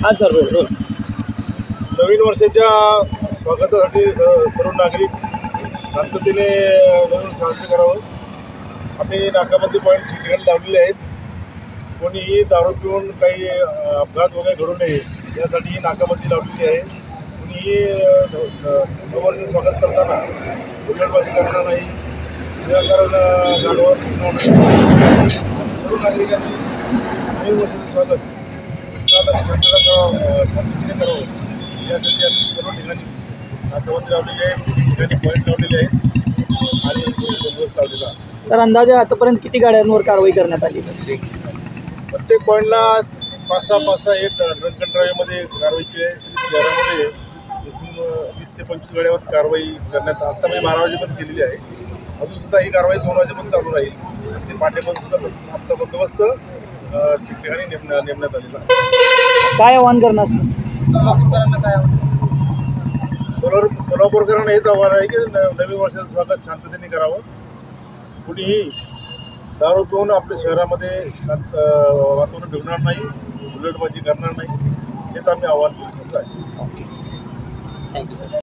हां सर बोल. नवीन वर्षाच्या स्वागतासाठी सर्व नागरिक शांततेने नवीन साजरे करावं. आम्ही नाकाबंदी पॉईंट ठिकठिकाणी लावलेले आहेत. कोणीही दारू पिऊन काही अपघात वगैरे घडू नये यासाठी ही नाकाबंदी लावलेली आहे. कोणीही नववर्ष स्वागत करताना हुल्लडबाजी करणार नाही, विनाकारण गाडीवर फिरणार नाही. सर्व नागरिकांनी नवीन वर्षाचं स्वागत शांततेने करावं यासाठी आम्ही सर्व ठिकाणी नाकाबंदी लावलेली आहे, ठिकाणी पॉईंट लावलेले आहेत आणि बंदोबस्त लावलेला आहे. सर अंदाजे आतापर्यंत किती गाड्यांवर कारवाई करण्यात आली? प्रत्येक पॉईंटला 5-6 हे ड्रंक अँड ड्राईव्हमध्ये कारवाई केली आहे. शहरामध्ये एकूण 20 ते 25 गाड्यावर कारवाई करण्यात आता मी 12 वाजेपर्यंत केलेली आहे. अजूनसुद्धा ही कारवाई 2 वाजेपर्यंत चालू राहील. ते पाठीमागून सुद्धा आमचा बंदोबस्त ठिकठिकाणी नेमण्यात आलेला आहे. काय आव्हान करणार सोलापूरकरांना हेच आव्हान आहे की नवीन वर्षाचं स्वागत शांततेने करावं. कुणीही दारू पिऊन आपल्या शहरामध्ये शांत वातावरण ठेवणार नाही, हुल्लडबाजी करणार नाही, हेच आम्ही आव्हान करू शकतो आहे. थँक्यू.